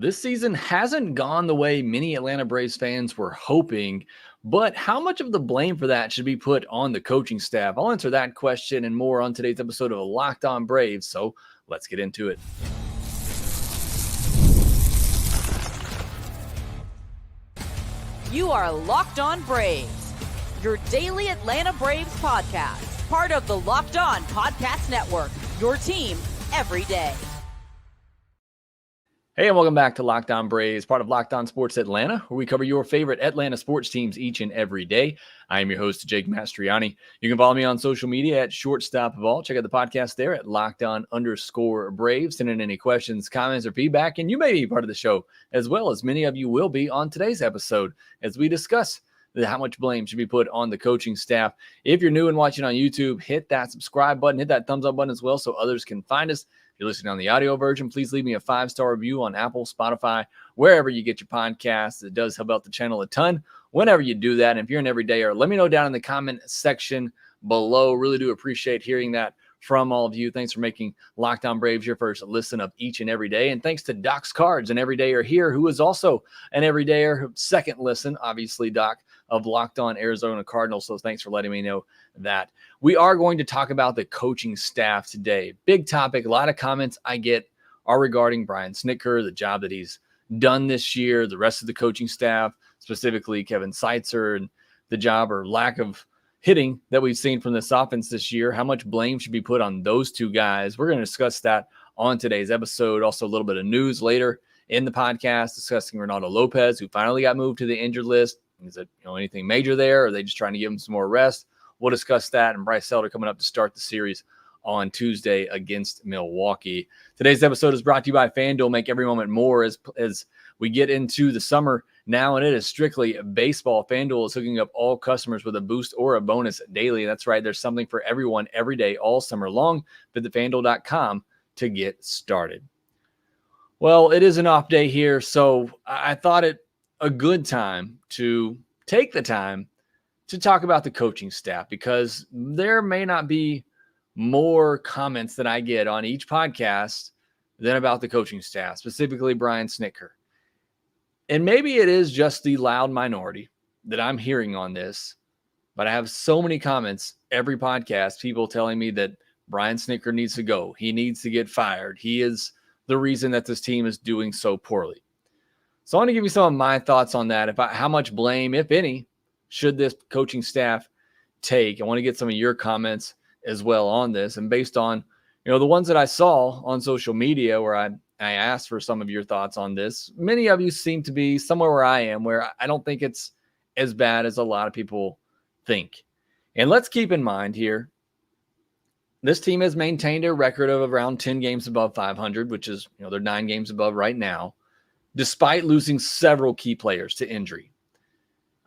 This season hasn't gone the way many Atlanta Braves fans were hoping, but how much of the blame for that should be put on the coaching staff? I'll answer that question and more on today's episode of Locked On Braves, so let's get into it. You are Locked On Braves, your daily Atlanta Braves podcast, part of the Locked On Podcast Network, your team every day. Hey, and welcome back to Locked On Braves, part of Locked On Sports Atlanta, where we cover your favorite Atlanta sports teams each and every day. I am your host, Jake Mastriani. You can follow me on social media at Shortstop of All. Check out the podcast there at LockedOn_Braves. Send in any questions, comments, or feedback, and you may be part of the show, as well as many of you will be on today's episode as we discuss how much blame should be put on the coaching staff. If you're new and watching on YouTube, hit that subscribe button, hit that thumbs up button as well so others can find us. If you're listening on the audio version, please leave me a 5-star review on Apple, Spotify, wherever you get your podcasts. It does help out the channel a ton whenever you do that. And if you're an everydayer, let me know down in the comment section below. Really do appreciate hearing that from all of you. Thanks for making Locked On Braves your first listen of each and every day. And thanks to Doc's Cards, an everydayer here who is also an everydayer, second listen, obviously, Doc, of Locked On Arizona Cardinals. So thanks for letting me know that. We are going to talk about the coaching staff today. Big topic. A lot of comments I get are regarding Brian Snitker, the job that he's done this year, the rest of the coaching staff, specifically Kevin Seitzer, and the job or lack of hitting that we've seen from this offense this year. How much blame should be put on those two guys? We're going to discuss that on today's episode. Also, a little bit of news later in the podcast discussing Reynaldo Lopez, who finally got moved to the injured list. Is it anything major there? Or are they just trying to give him some more rest? We'll discuss that. And Bryce Elder coming up to start the series on Tuesday against Milwaukee. Today's episode is brought to you by FanDuel. Make every moment more as we get into the summer now, and it is strictly baseball. FanDuel is hooking up all customers with a boost or a bonus daily. That's right. There's something for everyone every day all summer long. Visit FanDuel.com to get started. Well, it is an off day here, so I thought it a good time to take the time to talk about the coaching staff, because there may not be more comments that I get on each podcast than about the coaching staff, specifically Brian Snitker. And maybe it is just the loud minority that I'm hearing on this, but I have so many comments every podcast, people telling me that Brian Snitker needs to go. He needs to get fired. He is the reason that this team is doing so poorly. So I want to give you some of my thoughts on that, about how much blame, if any, should this coaching staff take. I want to get some of your comments as well on this. And based on, the ones that I saw on social media where I asked for some of your thoughts on this, many of you seem to be somewhere where I am, where I don't think it's as bad as a lot of people think. And let's keep in mind here, this team has maintained a record of around 10 games above 500, which is, they're 9 games above right now, despite losing several key players to injury.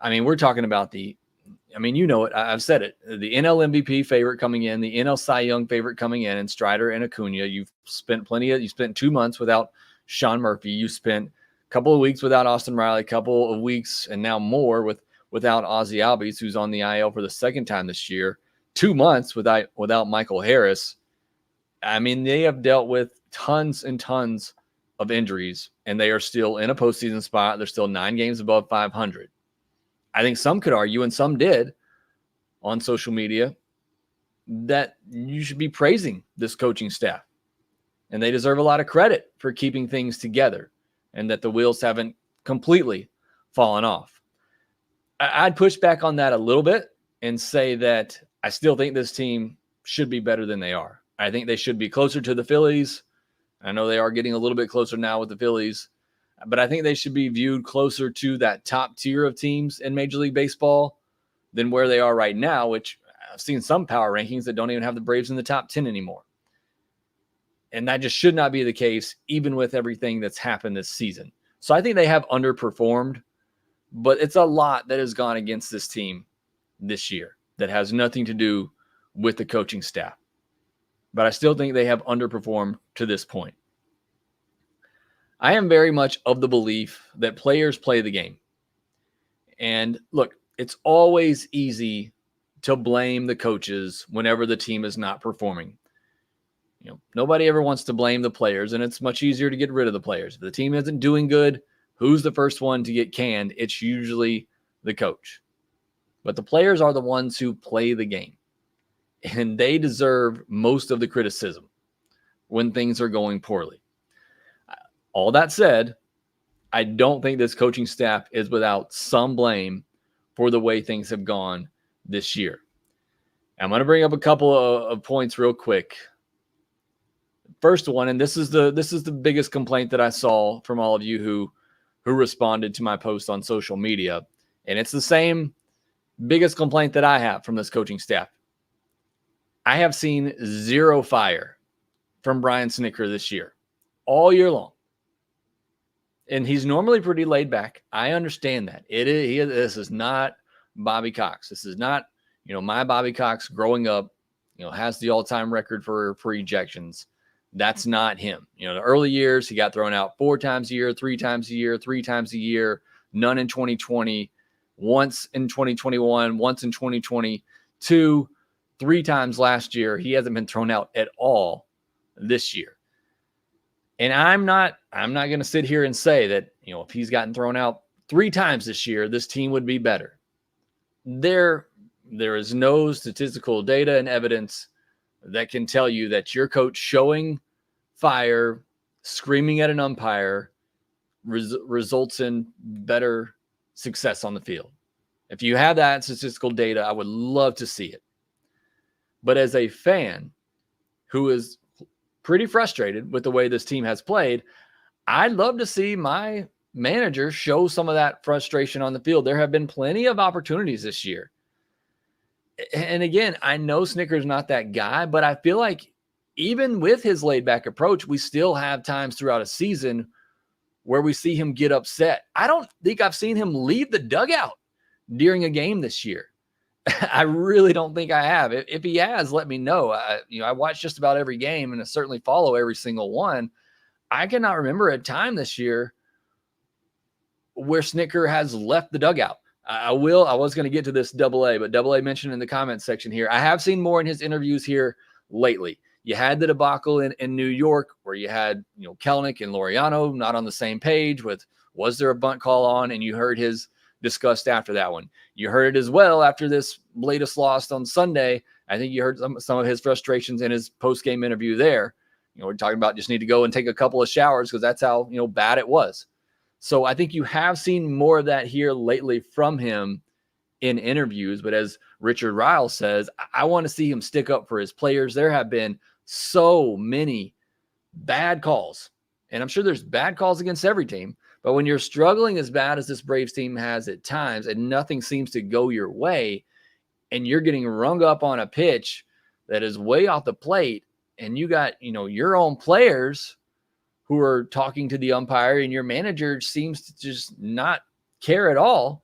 I mean, we're talking about I've said it, the NL MVP favorite coming in, the NL Cy Young favorite coming in, and Strider and Acuna. You spent 2 months without Sean Murphy. You spent a couple of weeks without Austin Riley, a couple of weeks and now more without Ozzie Albies, who's on the IL for the second time this year, 2 months without Michael Harris. I mean, they have dealt with tons and tons of injuries, and they are still in a postseason spot. They're still 9 games above 500. I think some could argue, and some did on social media, that you should be praising this coaching staff. And they deserve a lot of credit for keeping things together and that the wheels haven't completely fallen off. I'd push back on that a little bit and say that I still think this team should be better than they are. I think they should be closer to the Phillies. I know they are getting a little bit closer now with the Phillies, but I think they should be viewed closer to that top tier of teams in Major League Baseball than where they are right now, which I've seen some power rankings that don't even have the Braves in the top 10 anymore. And that just should not be the case, even with everything that's happened this season. So I think they have underperformed, but it's a lot that has gone against this team this year that has nothing to do with the coaching staff. But I still think they have underperformed to this point. I am very much of the belief that players play the game. And look, it's always easy to blame the coaches whenever the team is not performing. Nobody ever wants to blame the players, and it's much easier to get rid of the players. If the team isn't doing good, who's the first one to get canned? It's usually the coach. But the players are the ones who play the game, and they deserve most of the criticism when things are going poorly. All that said, I don't think this coaching staff is without some blame for the way things have gone this year. I'm going to bring up a couple of points real quick. First one, and this is the biggest complaint that I saw from all of you who responded to my post on social media, and it's the same biggest complaint that I have from this coaching staff. I have seen zero fire from Brian Snitker this year, all year long. And he's normally pretty laid back. I understand that. This is not Bobby Cox. This is not, my Bobby Cox growing up, has the all-time record for ejections. That's not him. The early years, he got thrown out 4 times a year, 3 times a year, 3 times a year, none in 2020, once in 2021, once in 2022, 3 times last year. He hasn't been thrown out at all this year. And I'm not going to sit here and say that, if he's gotten thrown out 3 times this year, this team would be better. There is no statistical data and evidence that can tell you that your coach showing fire, screaming at an umpire results in better success on the field. If you have that statistical data, I would love to see it. But as a fan who is pretty frustrated with the way this team has played, I'd love to see my manager show some of that frustration on the field. There have been plenty of opportunities this year. And again, I know Snicker's not that guy, but I feel like even with his laid-back approach, we still have times throughout a season where we see him get upset. I don't think I've seen him leave the dugout during a game this year. I really don't think I have. If he has, let me know. I watch just about every game and I certainly follow every single one. I cannot remember a time this year where Snicker has left the dugout. I was going to get to this AA, but AA mentioned in the comments section here. I have seen more in his interviews here lately. You had the debacle in New York where you had, Kelenic and Laureano not on the same page with, was there a bunt call on? And you heard his disgust after that one. You heard it as well after this latest loss on Sunday. I think you heard some of his frustrations in his post-game interview there. We're talking about just need to go and take a couple of showers because that's how, bad it was. So I think you have seen more of that here lately from him in interviews. But as Richard Ryle says, I want to see him stick up for his players. There have been so many bad calls, and I'm sure there's bad calls against every team. But when you're struggling as bad as this Braves team has at times and nothing seems to go your way and you're getting rung up on a pitch that is way off the plate and you got, your own players who are talking to the umpire and your manager seems to just not care at all,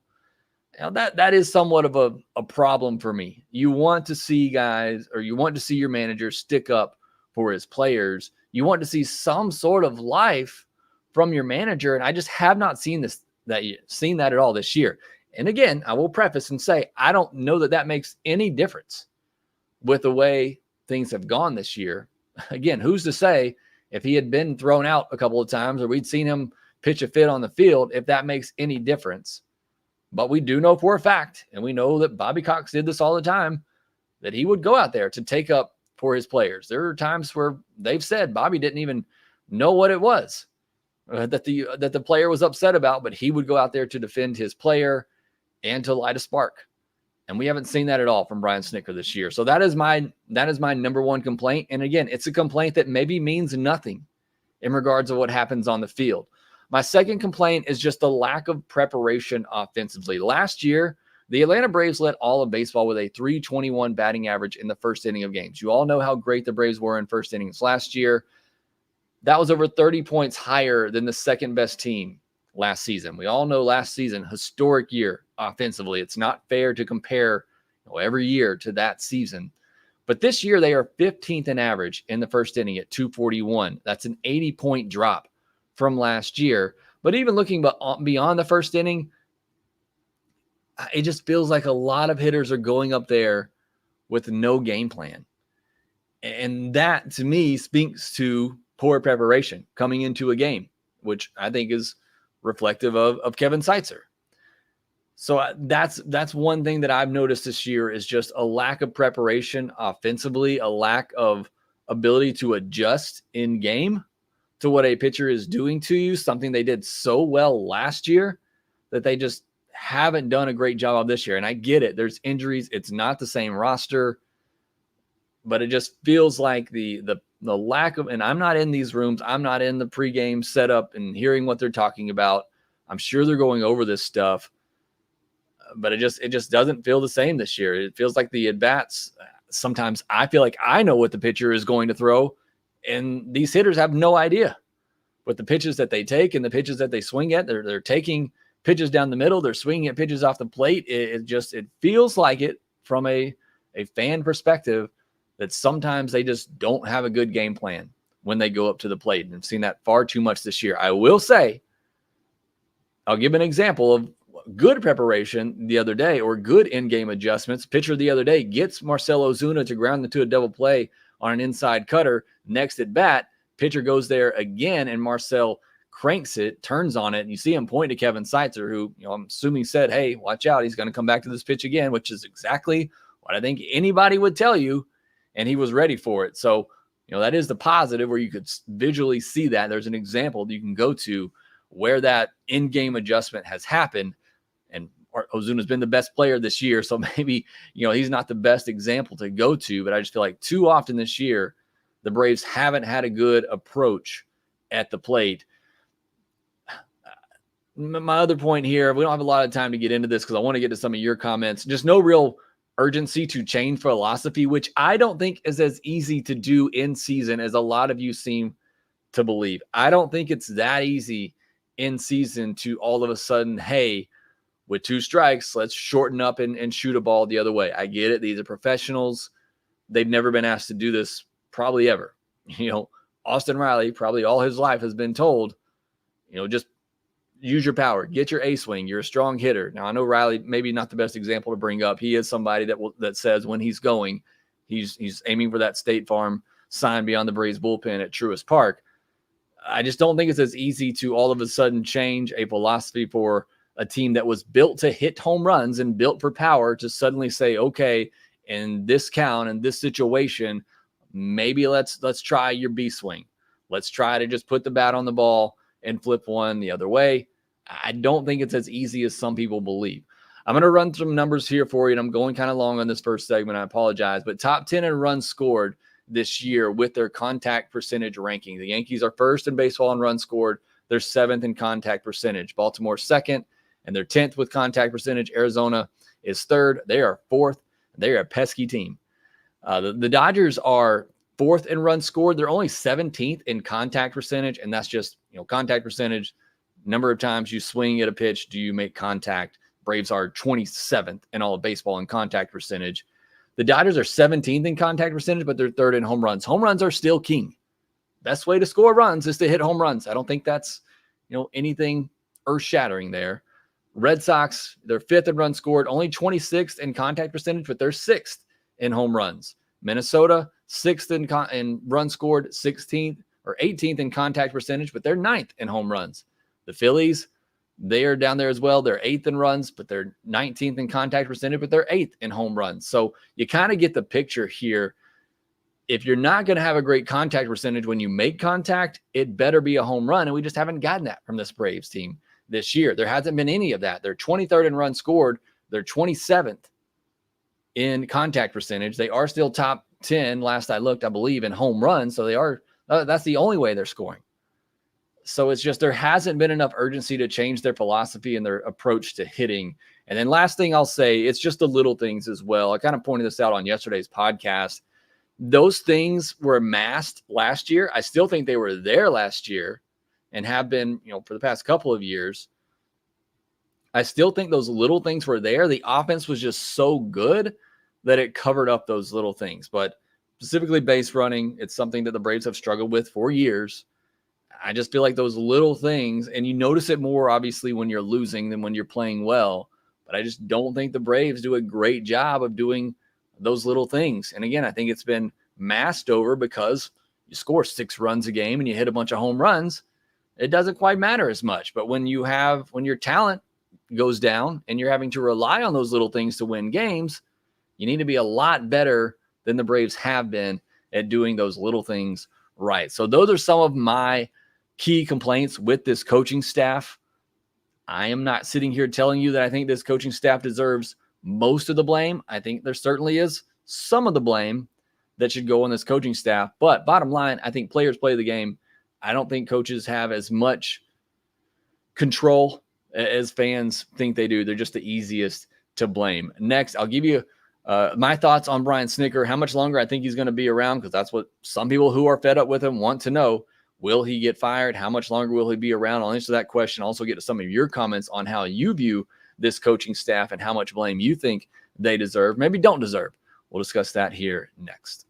that is somewhat of a problem for me. You want to see guys, or you want to see your manager stick up for his players. You want to see some sort of life from your manager, and I just have not seen that at all this year. And again, I will preface and say, I don't know that makes any difference with the way things have gone this year. Again, who's to say if he had been thrown out a couple of times or we'd seen him pitch a fit on the field, if that makes any difference. But we do know for a fact, and we know that Bobby Cox did this all the time, that he would go out there to take up for his players. There are times where they've said Bobby didn't even know what it was that the player was upset about, but he would go out there to defend his player and to light a spark. And we haven't seen that at all from Brian Snitker this year. So that is my number one complaint. And again, it's a complaint that maybe means nothing in regards to what happens on the field. My second complaint is just the lack of preparation offensively. Last year, the Atlanta Braves led all of baseball with a .321 batting average in the first inning of games. You all know how great the Braves were in first innings last year. That was over 30 points higher than the second best team last season. We all know last season, historic year offensively. It's not fair to compare every year to that season. But this year, they are 15th in average in the first inning at .241. That's an 80-point drop from last year. But even looking beyond the first inning, it just feels like a lot of hitters are going up there with no game plan. And that, to me, speaks to poor preparation coming into a game, which I think is reflective of Kevin Seitzer. So that's one thing that I've noticed this year is just a lack of preparation offensively, a lack of ability to adjust in game to what a pitcher is doing to you, something they did so well last year that they just haven't done a great job of this year. And I get it. There's injuries. It's not the same roster, but it just feels like the lack of, and I'm not in these rooms. I'm not in the pregame setup and hearing what they're talking about. I'm sure they're going over this stuff, but it just doesn't feel the same this year. It feels like the at-bats, sometimes I feel like I know what the pitcher is going to throw, and these hitters have no idea. But the pitches that they take and the pitches that they swing at, they're taking pitches down the middle, they're swinging at pitches off the plate. It feels like it from a fan perspective that sometimes they just don't have a good game plan when they go up to the plate. And I've seen that far too much this year. I will say, I'll give an example of good preparation the other day, or good in-game adjustments. Pitcher the other day gets Marcell Ozuna to ground into a double play on an inside cutter. Next at bat, pitcher goes there again, and Marcell cranks it, turns on it, and you see him point to Kevin Seitzer, who, I'm assuming said, hey, watch out, he's going to come back to this pitch again, which is exactly what I think anybody would tell you, and he was ready for it. So, that is the positive where you could visually see that. There's an example that you can go to where that in-game adjustment has happened. And Ozuna's been the best player this year, so maybe, he's not the best example to go to, but I just feel like too often this year, the Braves haven't had a good approach at the plate. My other point here, we don't have a lot of time to get into this because I want to get to some of your comments. Just no real urgency to change philosophy, which I don't think is as easy to do in season as a lot of you seem to believe. I don't think it's that easy in season to all of a sudden, hey, with 2 strikes, let's shorten up and shoot a ball the other way. I get it. These are professionals. They've never been asked to do this probably ever. Austin Riley, probably all his life, has been told, just use your power, get your A swing. You're a strong hitter. Now, I know Riley, maybe not the best example to bring up. He is somebody that says when he's going, he's aiming for that State Farm sign beyond the Braves bullpen at Truist Park. I just don't think it's as easy to all of a sudden change a philosophy for a team that was built to hit home runs and built for power to suddenly say, okay, in this count and this situation, maybe let's try your B swing. Let's try to just put the bat on the ball and flip one the other way. I don't think it's as easy as some people believe. I'm going to run some numbers here for you, and I'm going kind of long on this first segment. I apologize, but top 10 in runs scored this year with their contact percentage ranking. The Yankees are first in baseball in runs scored. They're 7th in contact percentage. Baltimore second, and they're 10th with contact percentage. Arizona is third. They are 4th. They are a pesky team. The Dodgers are 4th in runs scored. They're only 17th in contact percentage, and that's just, contact percentage, number of times you swing at a pitch, do you make contact. Braves are 27th in all of baseball in contact percentage. The Dodgers are 17th in contact percentage, but they're 3rd in home runs. Home runs are still king. Best way to score runs is to hit home runs. I don't think that's, anything earth-shattering there. Red Sox, they're 5th in runs scored, only 26th in contact percentage, but they're 6th in home runs. Minnesota, 6th in runs scored, 16th or 18th in contact percentage, but they're 9th in home runs. The Phillies, they are down there as well. They're 8th in runs, but they're 19th in contact percentage, but they're 8th in home runs. So you kind of get the picture here. If you're not going to have a great contact percentage when you make contact, it better be a home run. And we just haven't gotten that from this Braves team this year. There hasn't been any of that. They're 23rd in runs scored. They're 27th in contact percentage. They are still top 10, last I looked, I believe, in home runs. So they are, that's the only way they're scoring. So it's just, there hasn't been enough urgency to change their philosophy and their approach to hitting. And then last thing I'll say, it's just the little things as well. I kind of pointed this out on yesterday's podcast. Those things were masked last year. I still think they were there last year and have been, for the past couple of years. I still think those little things were there. The offense was just so good that it covered up those little things. But specifically base running, it's something that the Braves have struggled with for years. I just feel like those little things, and you notice it more obviously when you're losing than when you're playing well. But I just don't think the Braves do a great job of doing those little things. And again, I think it's been masked over because you score 6 runs a game and you hit a bunch of home runs, it doesn't quite matter as much. But when your talent goes down and you're having to rely on those little things to win games, you need to be a lot better than the Braves have been at doing those little things right. So those are some of my key complaints with this coaching staff. I am not sitting here telling you that I think this coaching staff deserves most of the blame. I think there certainly is some of the blame that should go on this coaching staff. But bottom line, I think players play the game. I don't think coaches have as much control as fans think they do. They're just the easiest to blame. Next, I'll give you my thoughts on Brian Snitker, how much longer I think he's going to be around, because that's what some people who are fed up with him want to know. Will he get fired? How much longer will he be around? I'll answer that question. I'll also get to some of your comments on how you view this coaching staff and how much blame you think they deserve, maybe don't deserve. We'll discuss that here next.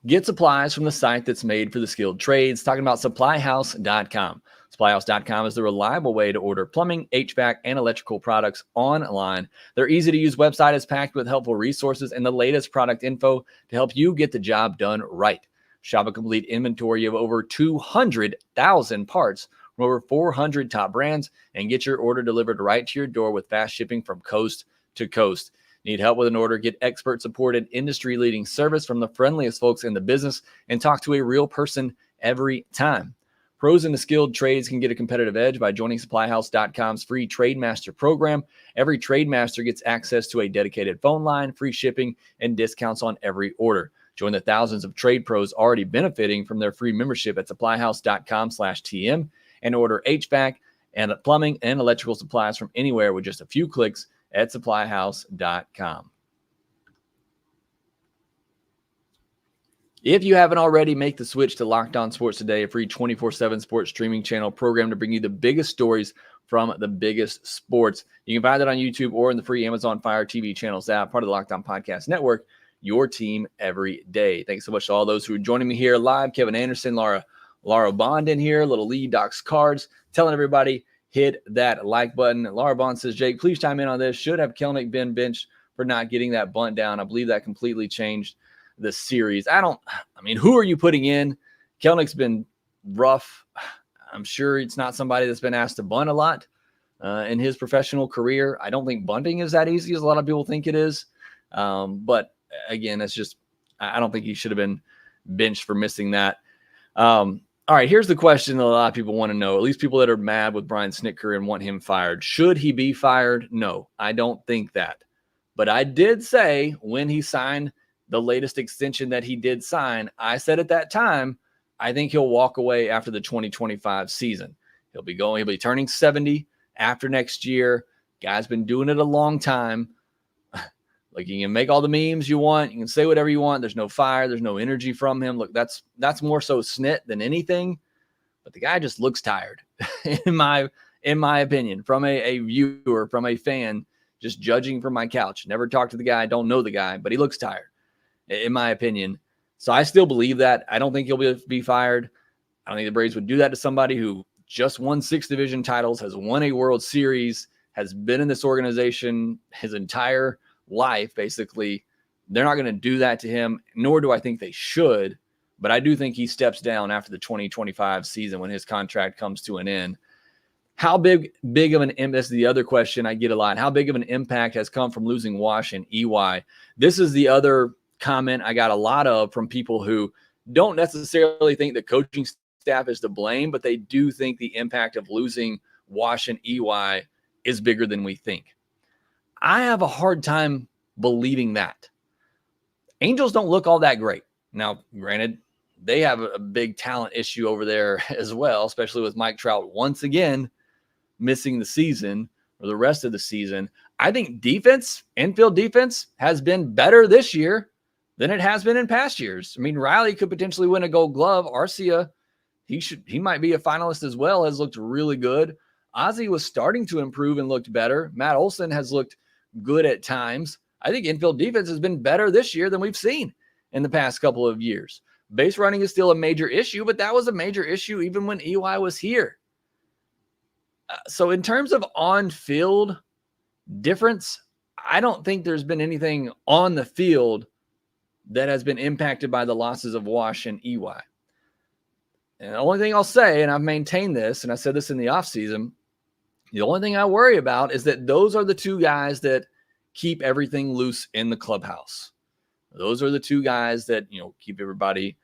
Get supplies from the site that's made for the skilled trades. Talking about SupplyHouse.com. SupplyHouse.com is the reliable way to order plumbing, HVAC, and electrical products online. Their easy-to-use website is packed with helpful resources and the latest product info to help you get the job done right. Shop a complete inventory of over 200,000 parts from over 400 top brands and get your order delivered right to your door with fast shipping from coast to coast. Need help with an order? Get expert supported, industry-leading service from the friendliest folks in the business and talk to a real person every time. Pros in the skilled trades can get a competitive edge by joining SupplyHouse.com's free Trade Master program. Every Trade Master gets access to a dedicated phone line, free shipping, and discounts on every order. Join the thousands of trade pros already benefiting from their free membership at SupplyHouse.com/TM and order HVAC and plumbing and electrical supplies from anywhere with just a few clicks at SupplyHouse.com. If you haven't already, make the switch to Locked On Sports Today, a free 24/7 sports streaming channel program to bring you the biggest stories from the biggest sports. You can find it on YouTube or in the free Amazon Fire TV channels app, part of the Locked On Podcast Network, your team every day. Thanks so much to all those who are joining me here live. Kevin Anderson, Laura Bond in here, little Lee Docs Cards, telling everybody, hit that like button. Laura Bond says, Jake, please chime in on this. Should have Kelenic been benched for not getting that bunt down? I believe that completely changed the series. Who are you putting in? Kelenic's been rough. I'm sure it's not somebody that's been asked to bunt a lot in his professional career. I don't think bunting is that easy as a lot of people think it is. But again, it's just, I don't think he should have been benched for missing that. All right, here's the question that a lot of people want to know, at least people that are mad with Brian Snitker and want him fired. Should he be fired? No, I don't think that. But I did say when he signed the latest extension that he did sign, I said at that time, I think he'll walk away after the 2025 season. He'll be turning 70 after next year. Guy's been doing it a long time. Like, you can make all the memes you want. You can say whatever you want. There's no fire. There's no energy from him. Look, that's more so snit than anything. But the guy just looks tired, in my opinion, from a viewer, from a fan, just judging from my couch. Never talked to the guy. Don't know the guy, but he looks tired, in my opinion. So I still believe that. I don't think he'll be fired. I don't think the Braves would do that to somebody who just won 6 division titles, has won a World Series, has been in this organization his entire life, basically. They're not going to do that to him, nor do I think they should. But I do think he steps down after the 2025 season when his contract comes to an end. How big of an impact? This is the other question I get a lot. How big of an impact has come from losing Wash and EY? This is the other comment I got a lot of from people who don't necessarily think the coaching staff is to blame, but they do think the impact of losing Wash and EY is bigger than we think. I have a hard time believing that. Angels don't look all that great. Now, granted, they have a big talent issue over there as well, especially with Mike Trout once again missing the season or the rest of the season. I think infield defense has been better this year than it has been in past years. I mean, Riley could potentially win a Gold Glove. Arcia, he might be a finalist as well, has looked really good. Ozzie was starting to improve and looked better. Matt Olson has looked good at times. I think infield defense has been better this year than we've seen in the past couple of years. Base running is still a major issue, but that was a major issue even when EY was here. So in terms of on-field difference, I don't think there's been anything on the field that has been impacted by the losses of Wash and EY. And the only thing I'll say, and I've maintained this, and I said this in the offseason, the only thing I worry about is that those are the two guys that keep everything loose in the clubhouse. Those are the two guys that, keep everybody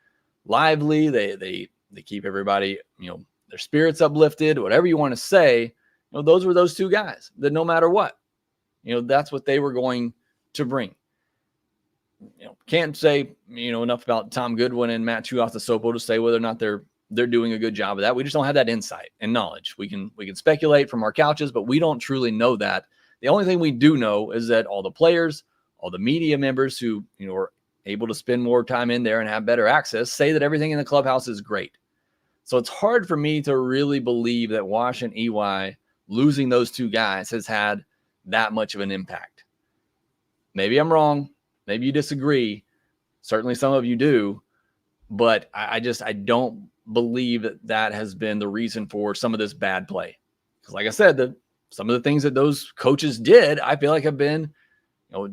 lively. They keep everybody, their spirits uplifted, whatever you want to say. Those were those two guys that no matter what, that's what they were going to bring. Can't say, enough about Tom Goodwin and Matt Tuiasosopo to say whether or not they're doing a good job of that. We just don't have that insight and knowledge. We can speculate from our couches, but we don't truly know that. The only thing we do know is that all the players, all the media members who, are able to spend more time in there and have better access say that everything in the clubhouse is great. So it's hard for me to really believe that Wash and EY losing those two guys has had that much of an impact. Maybe I'm wrong. Maybe you disagree. Certainly some of you do. But I don't believe that has been the reason for some of this bad play. Because like I said, some of the things that those coaches did, I feel like have been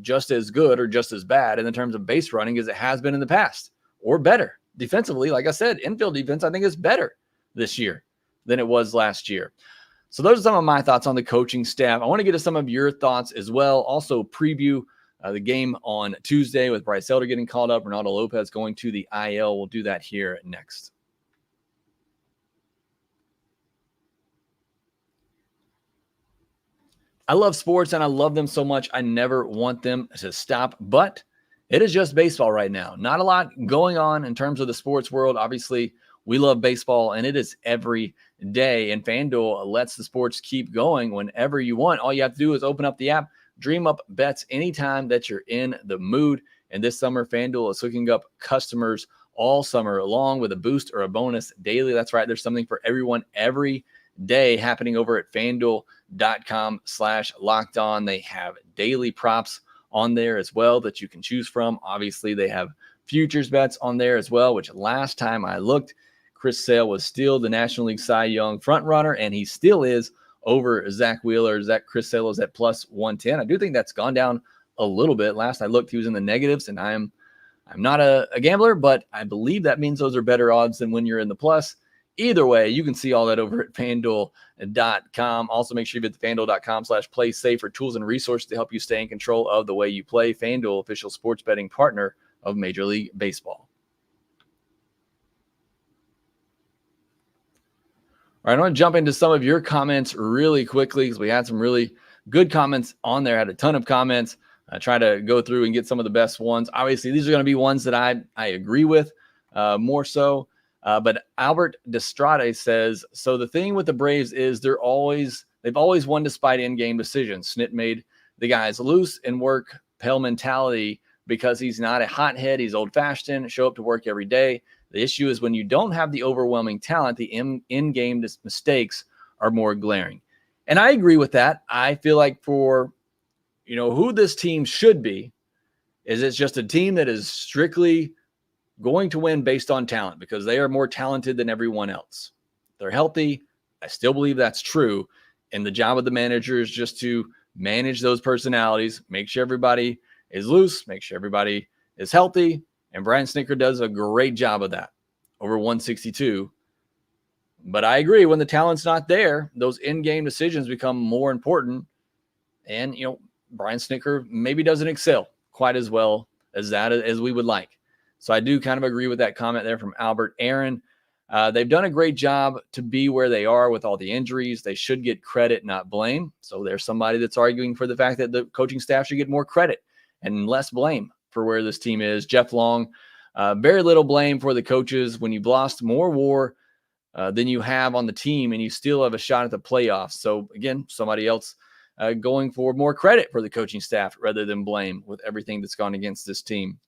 just as good or just as bad in terms of base running as it has been in the past, or better. Defensively, like I said, infield defense, I think is better this year than it was last year. So those are some of my thoughts on the coaching staff. I want to get to some of your thoughts as well. Also preview the game on Tuesday with Bryce Elder getting called up, Reynaldo Lopez going to the IL. We'll do that here next. I love sports and I love them so much. I never want them to stop, but it is just baseball right now. Not a lot going on in terms of the sports world. Obviously, we love baseball and it is every day. And FanDuel lets the sports keep going whenever you want. All you have to do is open up the app, dream up bets anytime that you're in the mood. And this summer, FanDuel is hooking up customers all summer long with a boost or a bonus daily. That's right. There's something for everyone every day happening over at FanDuel.com/lockedon. They have daily props on there as well that you can choose from. Obviously, they have futures bets on there as well, which last time I looked, Chris Sale was still the National League Cy Young front runner, and he still is over Zach Wheeler. Chris Sale is at plus 110. I do think that's gone down a little bit. Last I looked, he was in the negatives, and I'm not a gambler, but I believe that means those are better odds than when you're in the plus. Either way, you can see all that over at FanDuel.com. Also, make sure you visit FanDuel.com/play-safe for tools and resources to help you stay in control of the way you play. FanDuel, official sports betting partner of Major League Baseball. All right, I want to jump into some of your comments really quickly because we had some really good comments on there. I had a ton of comments. I try to go through and get some of the best ones. Obviously, these are going to be ones that I agree with more so. But Albert Destrade says, so the thing with the Braves is they've always won despite in-game decisions. Snit made the guys loose and work Pell mentality because he's not a hothead. He's old-fashioned, show up to work every day. The issue is when you don't have the overwhelming talent, the in-game mistakes are more glaring. And I agree with that. I feel like for, who this team should be is it's just a team that is strictly going to win based on talent because they are more talented than everyone else. They're healthy. I still believe that's true. And the job of the manager is just to manage those personalities, make sure everybody is loose, make sure everybody is healthy. And Brian Snitker does a great job of that over 162. But I agree, when the talent's not there, those in-game decisions become more important. And, Brian Snitker maybe doesn't excel quite as well as we would like. So I do kind of agree with that comment there from Albert Aaron. They've done a great job to be where they are with all the injuries. They should get credit, not blame. So there's somebody that's arguing for the fact that the coaching staff should get more credit and less blame for where this team is. Jeff Long, very little blame for the coaches when you've lost more WAR than you have on the team and you still have a shot at the playoffs. So again, somebody else going for more credit for the coaching staff rather than blame with everything that's gone against this team.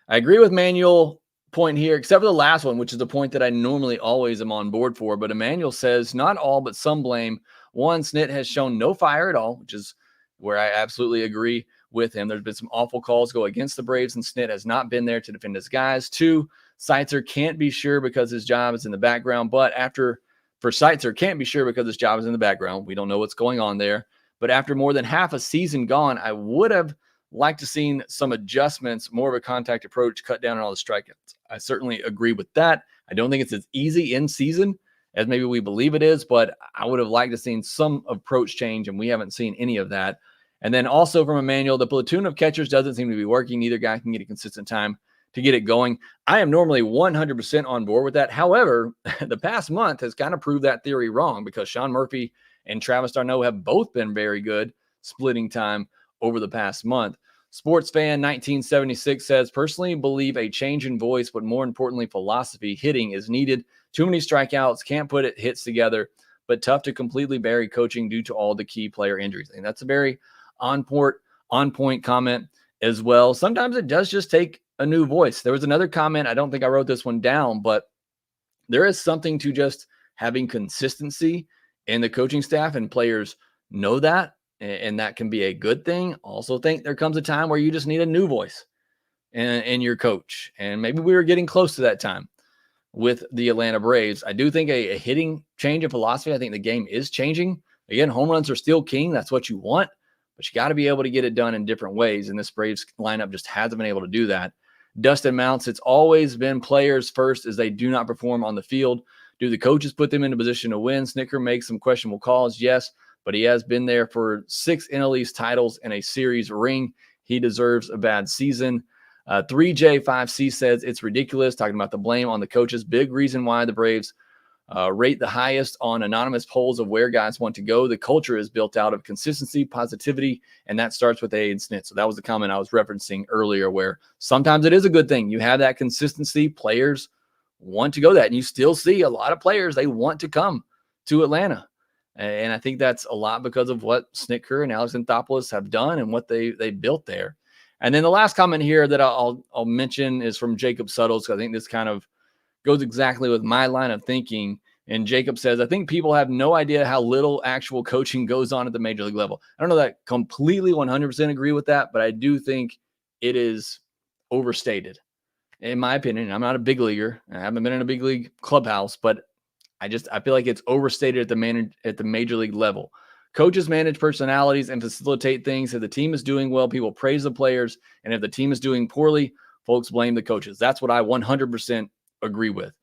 I agree with Manuel point here, except for the last one, which is the point that I normally always am on board for. But Emmanuel says, not all, but some blame. One, Snit has shown no fire at all, which is where I absolutely agree with him. There's been some awful calls go against the Braves, and Snit has not been there to defend his guys. Two, Seitzer can't be sure because his job is in the background. But for Seitzer, can't be sure because his job is in the background. We don't know what's going on there. But after more than half a season gone, I would have liked to seen some adjustments, more of a contact approach, cut down on all the strikeouts. I certainly agree with that. I don't think it's as easy in season as maybe we believe it is, but I would have liked to seen some approach change, and we haven't seen any of that. And then also from Emmanuel, the platoon of catchers doesn't seem to be working. Neither guy can get a consistent time to get it going. I am normally 100% on board with that. However, the past month has kind of proved that theory wrong, because Sean Murphy and Travis d'Arnaud have both been very good splitting time over the past month. Sports Fan 1976 says, personally believe a change in voice, but more importantly, philosophy hitting is needed. Too many strikeouts, can't put it hits together, but tough to completely bury coaching due to all the key player injuries. And that's a very on point comment as well. Sometimes it does just take a new voice. There was another comment, I don't think I wrote this one down, but there is something to just having consistency in the coaching staff, and players know that, and that can be a good thing. Also think there comes a time where you just need a new voice in your coach, and maybe we were getting close to that time with the Atlanta Braves. I do think a hitting change of philosophy. I think the game is changing. Again, home runs are still king. That's what you want, but you got to be able to get it done in different ways, and this Braves lineup just hasn't been able to do that. Dustin Mounts, it's always been players first as they do not perform on the field. Do the coaches put them in a position to win? Snicker makes some questionable calls, yes, but he has been there for 6 NL East titles and a series ring. He deserves a bad season. 3J5C says it's ridiculous, talking about the blame on the coaches. Big reason why the Braves rate the highest on anonymous polls of where guys want to go. The culture is built out of consistency, positivity, and that starts with A and Snit. So that was the comment I was referencing earlier, where sometimes it is a good thing. You have that consistency. Players want to go that, and you still see a lot of players, they want to come to Atlanta. And I think that's a lot because of what Snitker and Alex Anthopoulos have done and what they built there. And then the last comment here that I'll mention is from Jacob Suttles. I think this kind of goes exactly with my line of thinking. And Jacob says, I think people have no idea how little actual coaching goes on at the major league level. I don't know that I completely 100% agree with that, but I do think it is overstated. In my opinion, I'm not a big leaguer. I haven't been in a big league clubhouse, but I feel like it's overstated at the major league level. Coaches manage personalities and facilitate things. If the team is doing well, people praise the players. And if the team is doing poorly, folks blame the coaches. That's what I 100% agree with.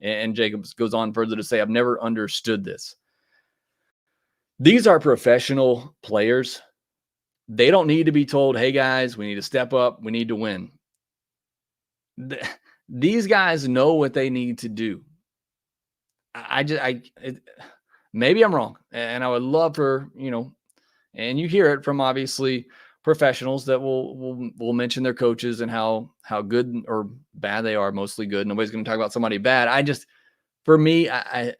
And Jacobs goes on further to say, I've never understood this. These are professional players. They don't need to be told, hey, guys, we need to step up. We need to win. These guys know what they need to do. Maybe I'm wrong. And I would love for, and you hear it from obviously professionals that will mention their coaches and how good or bad they are, mostly good. Nobody's going to talk about somebody bad. For me, I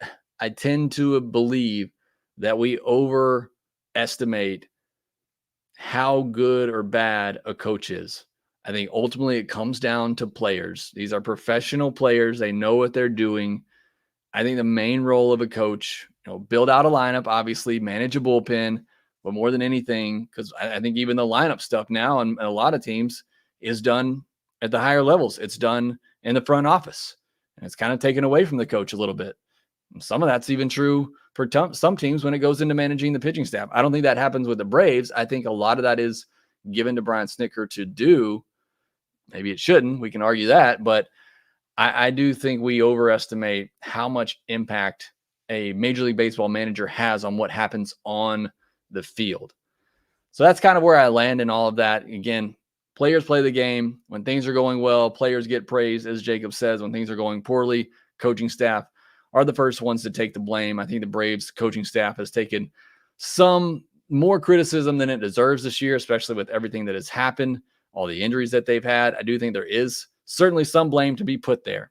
tend to believe that we overestimate how good or bad a coach is. I think ultimately it comes down to players. These are professional players. They know what they're doing. I think the main role of a coach, build out a lineup, obviously manage a bullpen, but more than anything, because I think even the lineup stuff now and a lot of teams is done at the higher levels. It's done in the front office, and it's kind of taken away from the coach a little bit. Some of that's even true for some teams when it goes into managing the pitching staff. I don't think that happens with the Braves. I think a lot of that is given to Brian Snitker to do. Maybe it shouldn't. We can argue that, but I do think we overestimate how much impact a Major League Baseball manager has on what happens on the field. So that's kind of where I land in all of that. Again, players play the game. When things are going well, players get praised, as Jacob says. When things are going poorly, coaching staff are the first ones to take the blame. I think the Braves coaching staff has taken some more criticism than it deserves this year, especially with everything that has happened, all the injuries that they've had. I do think there is certainly some blame to be put there.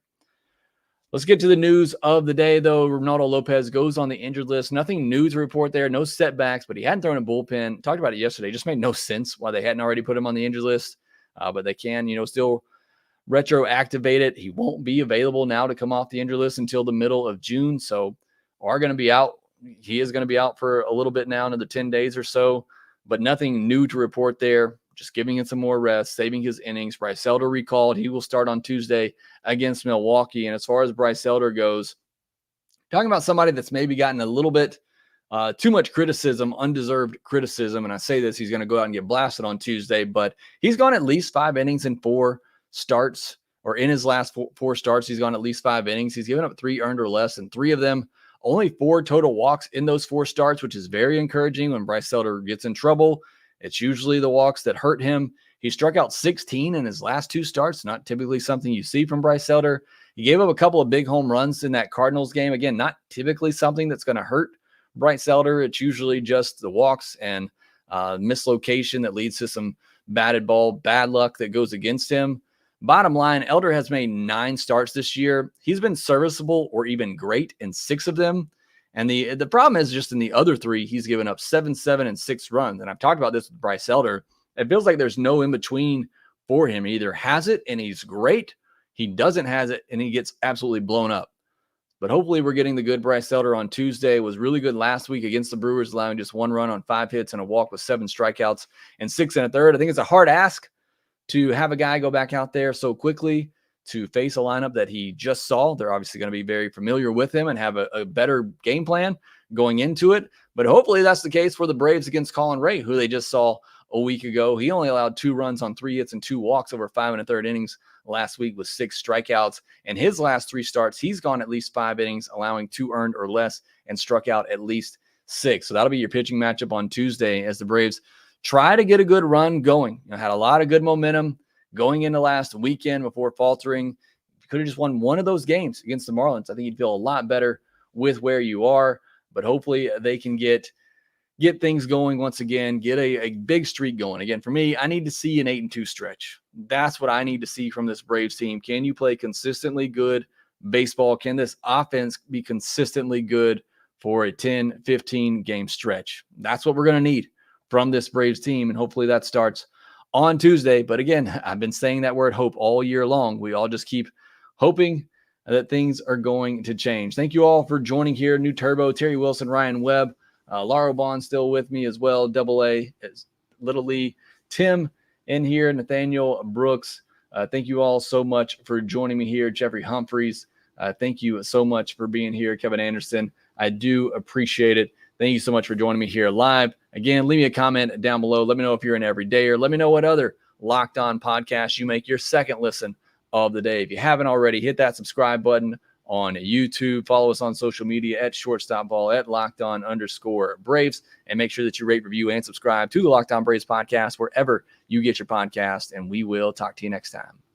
Let's get to the news of the day, though. Reynaldo Lopez goes on the injured list. Nothing new to report there. No setbacks, but he hadn't thrown a bullpen. Talked about it yesterday. It just made no sense why they hadn't already put him on the injured list. But they can, still retroactivate it. He won't be available now to come off the injured list until the middle of June. So are going to be out. He is going to be out for a little bit now, another 10 days or so. But nothing new to report there. Just giving it some more rest, saving his innings. Bryce Elder recalled. He will start on Tuesday against Milwaukee. And as far as Bryce Elder goes, talking about somebody that's maybe gotten a little bit too much criticism, undeserved criticism. And I say this, he's going to go out and get blasted on Tuesday, but he's gone at least 5 innings in 4 starts, or in his last four starts, he's gone at least 5 innings. He's given up 3 earned or less, and 3 of them, only 4 total walks in those 4 starts, which is very encouraging. When Bryce Elder gets in trouble, it's usually the walks that hurt him. He struck out 16 in his last 2 starts, not typically something you see from Bryce Elder. He gave up a couple of big home runs in that Cardinals game. Again, not typically something that's going to hurt Bryce Elder. It's usually just the walks and mislocation that leads to some batted ball, bad luck that goes against him. Bottom line, Elder has made 9 starts this year. He's been serviceable or even great in 6 of them. And the problem is just in the other 3, he's given up 7, 7, and 6 runs. And I've talked about this with Bryce Elder. It feels like there's no in between for him. He either has it and he's great. He doesn't has it and he gets absolutely blown up. But hopefully we're getting the good Bryce Elder on Tuesday. Was really good last week against the Brewers, allowing just 1 run on 5 hits and a walk with 7 strikeouts and 6 1/3. I think it's a hard ask to have a guy go back out there so quickly to face a lineup that he just saw. They're obviously going to be very familiar with him and have a better game plan going into it. But hopefully that's the case for the Braves against Colin Ray, who they just saw a week ago. He only allowed 2 runs on 3 hits and 2 walks over 5 1/3 innings last week with 6 strikeouts. And his last 3 starts, he's gone at least 5 innings, allowing 2 earned or less, and struck out at least 6. So that'll be your pitching matchup on Tuesday as the Braves try to get a good run going. Had a lot of good momentum going into last weekend before faltering. If you could have just won one of those games against the Marlins, I think you'd feel a lot better with where you are. But hopefully they can get things going once again, get a big streak going. Again, for me, I need to see an 8-2 stretch. That's what I need to see from this Braves team. Can you play consistently good baseball? Can this offense be consistently good for a 10, 15 game stretch? That's what we're going to need from this Braves team, and hopefully that starts on Tuesday. But again, I've been saying that word hope all year long. We all just keep hoping that things are going to change. Thank you all for joining here. New Turbo, Terry Wilson, Ryan Webb, Lauro Bond still with me as well. Double A, Little Lee, Tim in here, Nathaniel Brooks. Thank you all so much for joining me here. Jeffrey Humphreys, thank you so much for being here. Kevin Anderson, I do appreciate it. Thank you so much for joining me here live. Again, leave me a comment down below. Let me know if you're an everydayer. Let me know what other Locked On podcasts you make your second listen of the day. If you haven't already, hit that subscribe button on YouTube. Follow us on social media at ShortstopBall, at LockedOn_Braves, and make sure that you rate, review, and subscribe to the Locked On Braves podcast wherever you get your podcast. And we will talk to you next time.